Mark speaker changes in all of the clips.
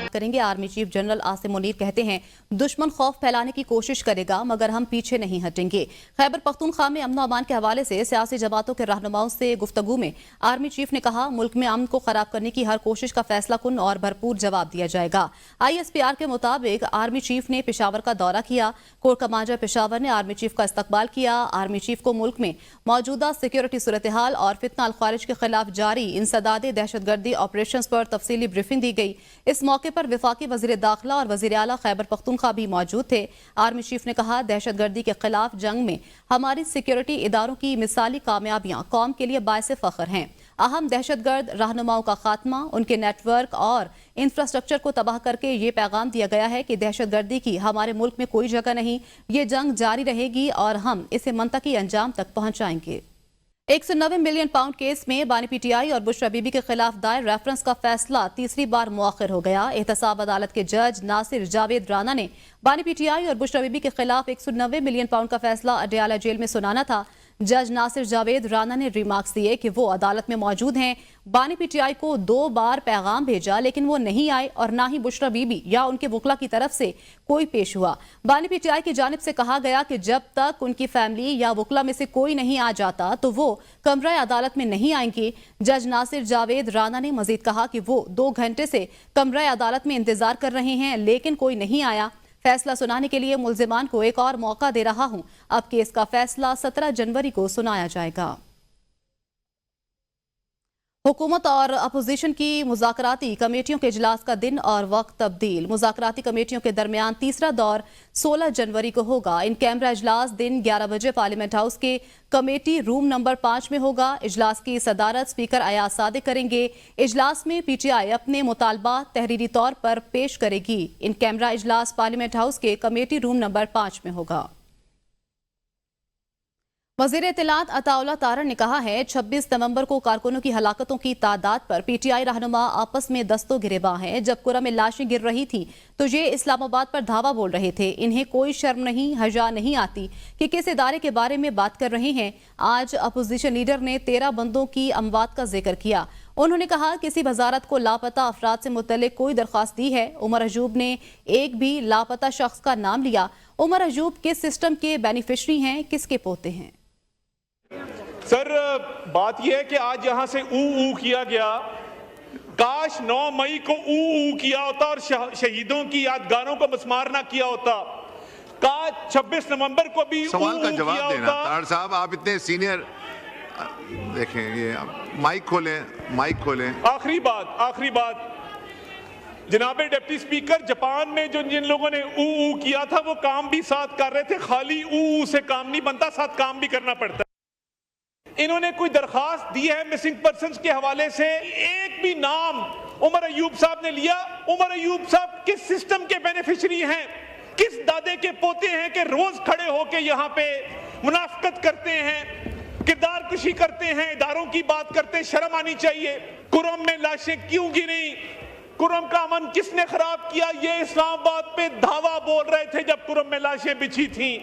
Speaker 1: بات کریں گے۔ Army chief general Asim Munir کہتے ہیں دشمن خوف پھیلانے کی کوشش کرے گا مگر ہم پیچھے نہیں ہٹیں گے۔ خیبر پختونخوا میں امن و امان کے حوالے سے سیاسی جماعتوں کے رہنماؤں سے گفتگو میں آرمی چیف نے کہا ملک میں امن کو خراب کرنے کی ہر کوشش کا فیصلہ کن اور بھرپور جواب دیا جائے گا۔ ISPR کے مطابق آرمی چیف نے پشاور کا دورہ کیا۔ کور کمانڈر پشاور نے آرمی چیف کا استقبال کیا۔ آرمی چیف کو ملک میں موجودہ سیکیورٹی صورتحال اور فتنہ الخوارج کے خلاف جاری انسداد دہشت گردی آپریشنز پر تفصیلی بریفنگ دی گئی۔ اس موقع پر وفاقی وزیر داخلہ اور وزیر اعلیٰ خیبر پختونخوا بھی موجود تھے۔ آرمی چیف نے کہا دہشت گردی کے خلاف جنگ میں ہماری سیکیورٹی اداروں کی مثالی کامیابیاں قوم کے لیے باعث فخر ہیں۔ اہم دہشت گرد رہنماؤں کا خاتمہ، ان کے نیٹ ورک اور انفراسٹرکچر کو تباہ کر کے یہ پیغام دیا گیا ہے کہ دہشت گردی کی ہمارے ملک میں کوئی جگہ نہیں۔ یہ جنگ جاری رہے گی اور ہم اسے منطقی انجام تک پہنچائیں گے۔ 190 ملین پاؤنڈ کیس میں بانی PTI اور بشرا بی بی کے خلاف دائر ریفرنس کا فیصلہ تیسری بار مؤخر ہو گیا۔ احتساب عدالت کے جج ناصر جاوید رانا نے بانی PTI اور بشرا بی بی کے خلاف 190 ملین پاؤنڈ کا فیصلہ اڈیالہ جیل میں سنانا تھا۔ جج ناصر جاوید رانا نے ریمارکس دیے کہ وہ عدالت میں موجود ہیں۔ بانی PTI کو 2 بار پیغام بھیجا لیکن وہ نہیں آئے اور نہ ہی بشرا بی بی یا ان کے وکلا کی طرف سے کوئی پیش ہوا۔ بانی PTI کی جانب سے کہا گیا کہ جب تک ان کی فیملی یا وکلا میں سے کوئی نہیں آ جاتا تو وہ کمرہ عدالت میں نہیں آئیں گے۔ جج ناصر جاوید رانا نے مزید کہا کہ وہ 2 گھنٹے سے کمرہ عدالت میں انتظار کر رہے ہیں لیکن کوئی نہیں آیا۔ فیصلہ سنانے کے لیے ملزمان کو ایک اور موقع دے رہا ہوں۔ اب کیس کا فیصلہ 17 جنوری کو سنایا جائے گا۔ حکومت اور اپوزیشن کی مذاکراتی کمیٹیوں کے اجلاس کا دن اور وقت تبدیل۔ مذاکراتی کمیٹیوں کے درمیان تیسرا دور 16 جنوری کو ہوگا۔ ان کیمرہ اجلاس دن 11 بجے پارلیمنٹ ہاؤس کے کمیٹی روم نمبر 5 میں ہوگا۔ اجلاس کی صدارت اسپیکر ایاز صادق کریں گے۔ اجلاس میں PTI اپنے مطالبات تحریری طور پر پیش کرے گی۔ ان کیمرہ اجلاس پارلیمنٹ ہاؤس کے کمیٹی روم نمبر 5 میں ہوگا۔ وزیر اطلاعات عطا اللہ تارڑ نے کہا ہے 26 نومبر کو کارکنوں کی ہلاکتوں کی تعداد پر PTI رہنما آپس میں دست و گریباں ہیں۔ جب کرم میں لاشیں گر رہی تھیں تو یہ اسلام آباد پر دھاوا بول رہے تھے۔ انہیں کوئی شرم نہیں، حیا نہیں آتی کہ کس ادارے کے بارے میں بات کر رہے ہیں۔ آج اپوزیشن لیڈر نے 13 بندوں کی اموات کا ذکر کیا۔ انہوں نے کہا کسی وزارت کو لاپتہ افراد سے متعلق کوئی درخواست دی ہے۔ عمر ایوب نے ایک بھی لاپتہ شخص کا نام لیا۔ عمر ایوب کس سسٹم کے بینیفیشری ہیں، کس کے پوتے ہیں؟
Speaker 2: سر بات یہ ہے کہ آج یہاں سے او کیا گیا، کاش 9 مئی کو او کیا ہوتا اور شہیدوں کی یادگاروں کو مسمار نہ کیا ہوتا۔ کاش 26 نومبر کو بھی
Speaker 3: سوال کا جواب دینا۔ تارڑ صاحب آپ اتنے سینئر، دیکھیں یہ مائک کھولیں۔
Speaker 2: آخری بات جناب ڈپٹی سپیکر، جاپان میں جن لوگوں نے او کیا تھا وہ کام بھی ساتھ کر رہے تھے۔ خالی او سے کام نہیں بنتا، ساتھ کام بھی کرنا پڑتا ہے۔ انہوں نے کوئی درخواست دی ہے مسنگ پرسنز کے حوالے سے؟ ایک بھی نام عمر ایوب صاحب نے لیا؟ عمر ایوب صاحب کس سسٹم کے بینیفیشری ہیں، کس دادے کے پوتے ہیں کہ روز کھڑے ہو کے یہاں پہ منافقت کرتے ہیں، کردار کشی کرتے ہیں، اداروں کی بات کرتے ہیں؟ شرم آنی چاہیے۔ کرم میں لاشیں کیوں گری؟ کرم کا امن کس نے خراب کیا؟ یہ اسلام آباد پہ دھاوا بول رہے تھے جب کرم میں لاشیں بچھی تھیں۔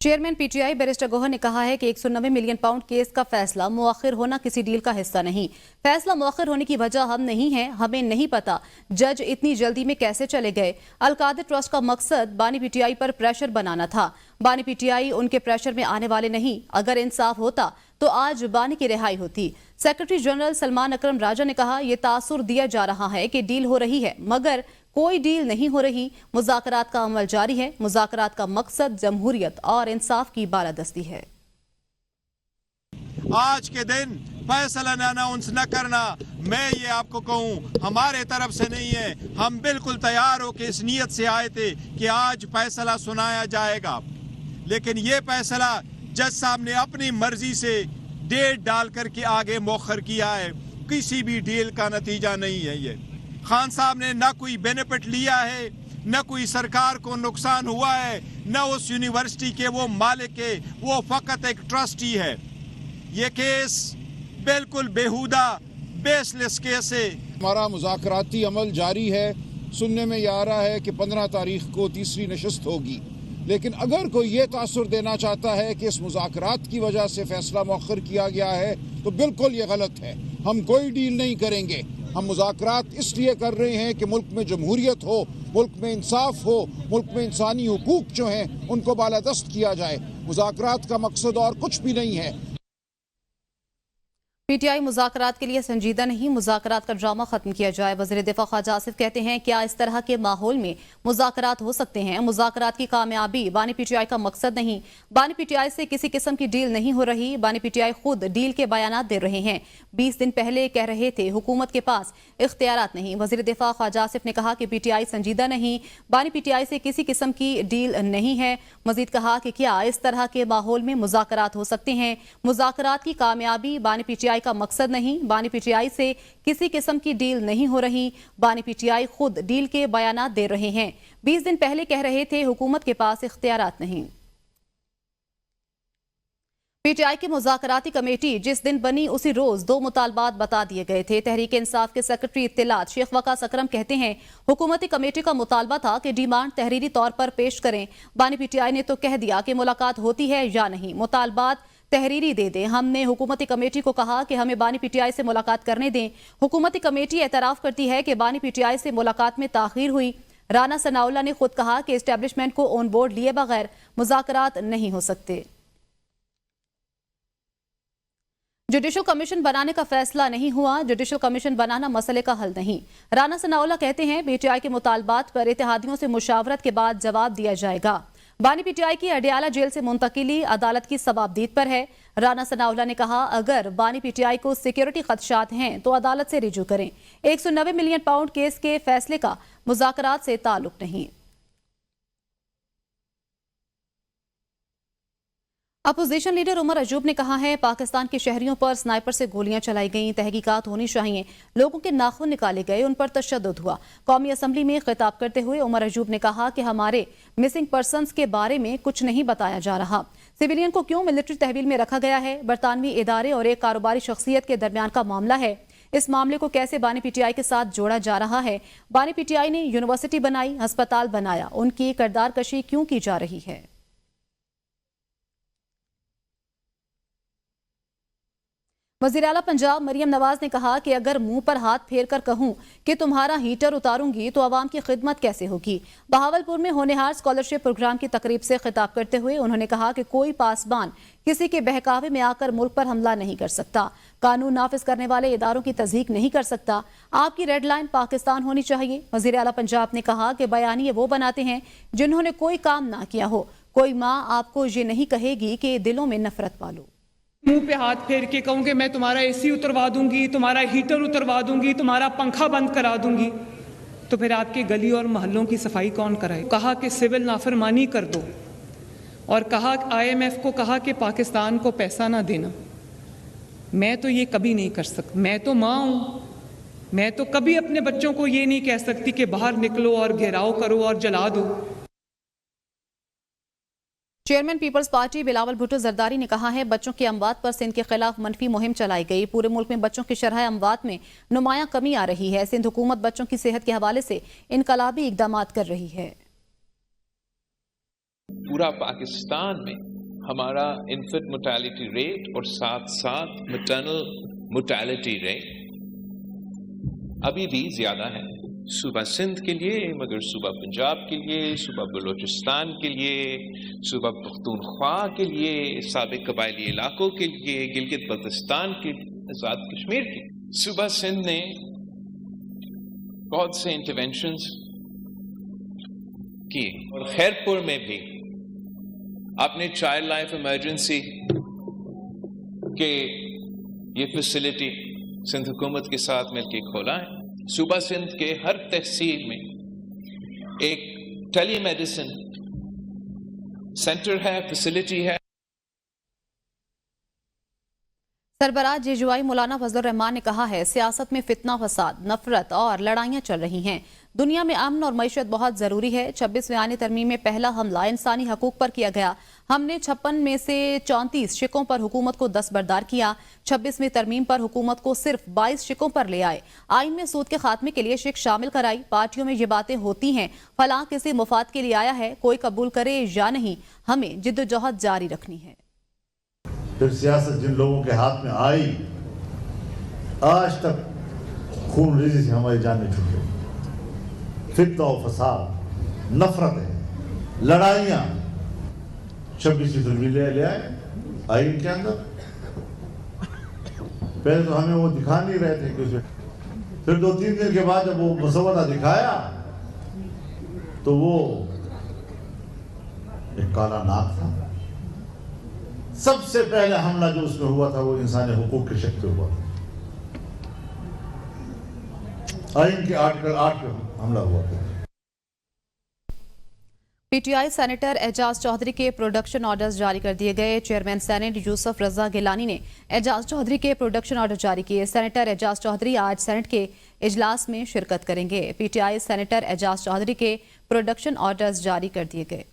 Speaker 1: چیئرمین PTI بیرسٹر گوہر نے کہا ہے کہ 190 ملین پاؤنڈ کیس کا فیصلہ مؤخر ہونا کسی ڈیل کا حصہ نہیں۔ فیصلہ مؤخر ہونے کی وجہ ہم نہیں ہیں، ہمیں نہیں پتا جج اتنی جلدی میں کیسے چلے گئے۔ القادر ٹرسٹ کا مقصد بانی PTI پر پریشر بنانا تھا۔ بانی PTI ان کے پریشر میں آنے والے نہیں۔ اگر انصاف ہوتا تو آج بانی کی رہائی ہوتی۔ سیکرٹری جنرل سلمان اکرم راجہ نے کہا یہ تاثر دیا جا رہا ہے کہ ڈیل ہو رہی ہے مگر کوئی ڈیل نہیں ہو رہی۔ مذاکرات کا عمل جاری ہے۔ مذاکرات کا مقصد جمہوریت اور انصاف کی بالادستی ہے۔
Speaker 4: آج کے دن فیصلہ اناؤنس نہ کرنا، میں یہ آپ کو کہوں ہمارے طرف سے نہیں ہے۔ ہم بالکل تیار ہو کے اس نیت سے آئے تھے کہ آج فیصلہ سنایا جائے گا، لیکن یہ فیصلہ جج صاحب نے اپنی مرضی سے ڈیٹ ڈال کر کے آگے مؤخر کیا ہے۔ کسی بھی ڈیل کا نتیجہ نہیں ہے۔ یہ خان صاحب نے نہ کوئی بینیفٹ لیا ہے، نہ کوئی سرکار کو نقصان ہوا ہے، نہ اس یونیورسٹی کے وہ مالک ہے، وہ فقط ایک ٹرسٹی ہے۔ یہ کیس بالکل بیہودہ بیس لیس کیس ہے۔
Speaker 5: ہمارا مذاکراتی عمل جاری ہے۔ سننے میں یہ آ رہا ہے کہ 15 تاریخ کو تیسری نشست ہوگی، لیکن اگر کوئی یہ تاثر دینا چاہتا ہے کہ اس مذاکرات کی وجہ سے فیصلہ مؤخر کیا گیا ہے تو بالکل یہ غلط ہے۔ ہم کوئی ڈیل نہیں کریں گے۔ ہم مذاکرات اس لیے کر رہے ہیں کہ ملک میں جمہوریت ہو، ملک میں انصاف ہو، ملک میں انسانی حقوق جو ہیں ان کو بالادست کیا جائے۔ مذاکرات کا مقصد اور کچھ بھی نہیں ہے۔
Speaker 1: پی ٹی آئی مذاکرات کے لیے سنجیدہ نہیں، مذاکرات کا ڈرامہ ختم کیا جائے۔ وزیر دفاع خواجہ آصف کہتے ہیں کیا اس طرح کے ماحول میں مذاکرات ہو سکتے ہیں؟ مذاکرات کی کامیابی بانی پی ٹی آئی کا مقصد نہیں، بانی پی ٹی آئی سے کسی قسم کی ڈیل نہیں ہو رہی، بانی پی ٹی آئی خود ڈیل کے بیانات دے رہے ہیں۔ 20 دن پہلے کہہ رہے تھے حکومت کے پاس اختیارات نہیں۔ وزیر دفاع خواجہ آصف نے کہا کہ پی ٹی آئی سنجیدہ نہیں، بانی پی ٹی آئی سے کسی قسم کی ڈیل نہیں ہے۔ مزید کہا کہ کیا اس طرح کے ماحول میں مذاکرات ہو سکتے ہیں؟ مذاکرات کی کامیابی بانی پی ٹی آئی کا مقصد نہیں، بانی پی ٹی آئی سے کسی قسم کی ڈیل نہیں ہو رہی، بانی پی ٹی آئی خود ڈیل کے بیانات دے رہے ہیں۔ 20 دن پہلے کہہ رہے تھے حکومت کے پاس اختیارات نہیں۔ پی ٹی آئی کی مذاکراتی کمیٹی جس دن بنی اسی روز 2 مطالبات بتا دیے گئے تھے۔ تحریک انصاف کے سیکرٹری اطلاعات شیخ وقاص اکرم کہتے ہیں حکومتی کمیٹی کا مطالبہ تھا کہ ڈیمانڈ تحریری طور پر پیش کریں، بانی پی ٹی آئی نے تو کہہ دیا کہ ملاقات ہوتی ہے یا نہیں، مطالبات تحریری دے دیں۔ ہم نے حکومتی کمیٹی کو کہا کہ ہمیں بانی پی ٹی آئی سے ملاقات کرنے دیں۔ حکومتی کمیٹی اعتراف کرتی ہے کہ بانی پی ٹی آئی سے ملاقات میں تاخیر ہوئی۔ رانا ثناءاللہ نے خود کہا کہ اسٹیبلشمنٹ کو آن بورڈ لیے بغیر مذاکرات نہیں ہو سکتے۔ جوڈیشل کمیشن بنانے کا فیصلہ نہیں ہوا، جوڈیشل کمیشن بنانا مسئلے کا حل نہیں۔ رانا ثناءاللہ کہتے ہیں پی ٹی آئی کے مطالبات پر اتحادیوں سے مشاورت کے بعد جواب دیا جائے گا۔ بانی پی ٹی آئی کی اڈیالہ جیل سے منتقلی عدالت کی ثوابدید پر ہے۔ رانا ثناءاللہ نے کہا اگر بانی پی ٹی آئی کو سیکیورٹی خدشات ہیں تو عدالت سے رجوع کریں۔ 190 ملین پاؤنڈ کیس کے فیصلے کا مذاکرات سے تعلق نہیں۔ اپوزیشن لیڈر عمر ایوب نے کہا ہے پاکستان کے شہریوں پر سنائپر سے گولیاں چلائی گئیں، تحقیقات ہونی چاہیے، لوگوں کے ناخن نکالے گئے، ان پر تشدد ہوا۔ قومی اسمبلی میں خطاب کرتے ہوئے عمر ایوب نے کہا کہ ہمارے مسنگ پرسنز کے بارے میں کچھ نہیں بتایا جا رہا، سویلین کو کیوں ملٹری تحویل میں رکھا گیا ہے، برطانوی ادارے اور ایک کاروباری شخصیت کے درمیان کا معاملہ ہے، اس معاملے کو کیسے بانی پی ٹی آئی کے ساتھ جوڑا جا رہا ہے، بانی پی ٹی آئی نے یونیورسٹی بنائی، ہسپتال بنایا، ان کی کردار کشی کیوں کی جا رہی ہے۔ وزیر اعلیٰ پنجاب مریم نواز نے کہا کہ اگر منہ پر ہاتھ پھیر کر کہوں کہ تمہارا ہیٹر اتاروں گی تو عوام کی خدمت کیسے ہوگی۔ بہاولپور میں ہونہار اسکالرشپ پروگرام کی تقریب سے خطاب کرتے ہوئے انہوں نے کہا کہ کوئی پاسبان کسی کے بہکاوے میں آ کر ملک پر حملہ نہیں کر سکتا، قانون نافذ کرنے والے اداروں کی تضحیک نہیں کر سکتا، آپ کی ریڈ لائن پاکستان ہونی چاہیے۔ وزیر اعلیٰ پنجاب نے کہا کہ بیانیے وہ بناتے ہیں جنہوں نے کوئی کام نہ کیا ہو، کوئی ماں آپ کو یہ نہیں کہے گی کہ دلوں میں نفرت پالو۔
Speaker 6: منہ پہ ہاتھ پھیر کے کہوں کہ میں تمہارا اے سی اتروا دوں گی، تمہارا ہیٹر اتروا دوں گی، تمہارا پنکھا بند کرا دوں گی، تو پھر آپ کی گلی اور محلوں کی صفائی کون کرائے؟ کہا کہ سول نافرمانی کر دو، اور کہا IMF کو کہا کہ پاکستان کو پیسہ نہ دینا۔ میں تو یہ کبھی نہیں کر سکتی، میں تو ماں ہوں، میں تو کبھی اپنے بچوں کو یہ نہیں کہہ سکتی کہ باہر نکلو اور گھیراؤ کرو اور جلا دو۔
Speaker 1: چیئرمین پیپلز پارٹی بلاول بھٹو زرداری نے کہا ہے بچوں کی اموات پر سندھ کے خلاف منفی مہم چلائی گئی، پورے ملک میں بچوں کی شرح اموات میں نمایاں کمی آ رہی ہے، سندھ حکومت بچوں کی صحت کے حوالے سے انقلابی اقدامات کر رہی ہے۔
Speaker 7: پورا پاکستان میں ہمارا انفنٹ موٹیلٹی ریٹ اور ساتھ ساتھ میٹرنل موٹیلٹی ریٹ ابھی بھی زیادہ ہے، صوبہ سندھ کے لیے، مگر صوبہ پنجاب کے لیے، صوبہ بلوچستان کے لیے، صوبہ پختونخوا کے لیے، سابق قبائلی علاقوں کے لیے، گلگت بلتستان کے آزاد کشمیر کے صوبہ سندھ نے بہت سے انٹرونشنز کی، اور خیرپور میں بھی اپنے چائلڈ لائف ایمرجنسی کے یہ فیسلٹی سندھ حکومت کے ساتھ مل کے کھولا ہے۔ صوبہ سندھ کے ہر تحصیل میں ایک ٹیلی میڈیسن سینٹر ہے، فیسلٹی ہے۔
Speaker 1: سربراہ JJUI مولانا فضل الرحمان نے کہا ہے سیاست میں فتنہ فساد، نفرت اور لڑائیاں چل رہی ہیں، دنیا میں امن اور معیشت بہت ضروری ہے۔ 26ویں آئینی ترمیم میں پہلا حملہ انسانی حقوق پر کیا گیا، ہم نے 56 میں سے 34 شقوں پر حکومت کو دستبردار کیا، 26ویں ترمیم پر حکومت کو صرف 22 شقوں پر لے آئے، آئین میں سود کے خاتمے کے لیے شق شامل کرائی، پارٹیوں میں یہ باتیں ہوتی ہیں فلاں کسی مفاد کے لیے آیا ہے، کوئی قبول کرے یا نہیں، ہمیں جدوجہد جاری رکھنی ہے۔
Speaker 8: پھر سیاست جن لوگوں کے ہاتھ میں آئی آج تک خون ریزی سے ہماری جانیں چھوٹ گئی. فتنہ و فساد, نفرتیں, لڑائیاں 26 فروری لے آئے آئین کے اندر. پہلے تو ہمیں وہ دکھا نہیں رہے تھے کہ پھر 2-3 دن کے بعد جب وہ مسودہ دکھایا تو وہ ایک کالا ناک تھا. سب سے پہلے حملہ جو اس میں ہوا تھا وہ انسانی حقوق کے شق پہ ہوا تھا. آئین کے آرٹیکل 8 پہ حملہ ہوا تھا.
Speaker 1: پی ٹی آئی سینیٹر اعجاز چودھری کے پروڈکشن آرڈرز جاری کر دیے گئے. چیئرمین سینٹ یوسف رضا گیلانی نے اعجاز چودھری کے پروڈکشن آرڈر جاری کیے. سینیٹر اعجاز چودھری آج سینٹ کے اجلاس میں شرکت کریں گے. پی ٹی آئی سینیٹر اعجاز چودھری کے پروڈکشن آرڈرز جاری کر دیے گئے.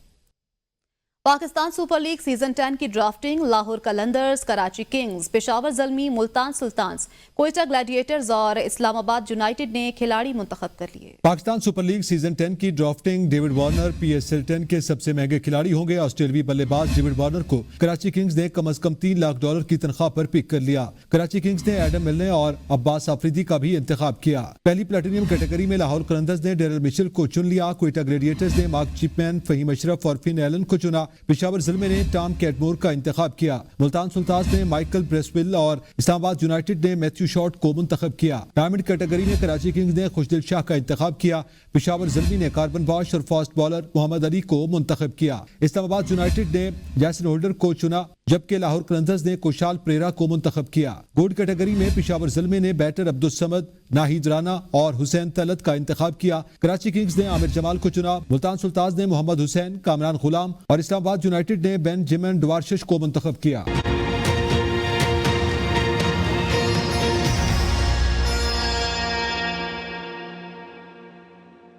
Speaker 1: پاکستان سپر لیگ سیزن 10 کی drafting Lahore Qalandars, Karachi Kings, Peshawar Zalmi, Multan Sultans, Quetta Gladiators اور اسلام آباد یونائیٹڈ نے کھلاڑی منتخب کر لیے.
Speaker 9: پاکستان سپر لیگ سیزن 10 کی drafting David Warner P S سلٹن کے سب سے مہنگے کھلاڑی ہوں گے. آسٹریلوی بلے باز ڈیوڈ وارنر کو کراچی کنگز نے کم از کم $3 لاکھ کی تنخواہ پر پک کر لیا. کراچی کنگز نے ایڈم ملنے اور عباس آفریدی کا بھی انتخاب کیا. پہلی پلیٹینیم کیٹیگری میں لاہور قلندرز نے ڈیرل مچل کو چن لیا. کوئٹہ گلیڈیٹرز نے مارک چپمین, فہیم اشرف اور فن ایلن کو چنا. پشاور زلمی نے ٹام کیٹمور کا انتخاب کیا. ملتان سلطانز نے مائیکل بریسویل اور اسلام آباد یونائیٹڈ نے میتھیو شارٹ کو منتخب کیا. ڈائمنڈ کیٹیگری میں کراچی کنگز نے خوشدل شاہ کا انتخاب کیا. پشاور زلمی نے کاربن باش اور فاسٹ بالر محمد علی کو منتخب کیا. اسلام آباد یونائیٹڈ نے جیسن ہولڈر کو چنا, جبکہ لاہور قلندرز نے کوشال پریرا کو منتخب کیا. گولڈ کیٹیگری میں پشاور زلمی نے بیٹر عبدالصمد, ناہید رانا اور حسین طلعت کا انتخاب کیا. کراچی کنگز نے عامر جمال کو چنا. ملتان سلطانز نے محمد حسین, کامران غلام اور اسلام آباد یونائیٹڈ نے بن جمن ڈوارشش کو منتخب کیا.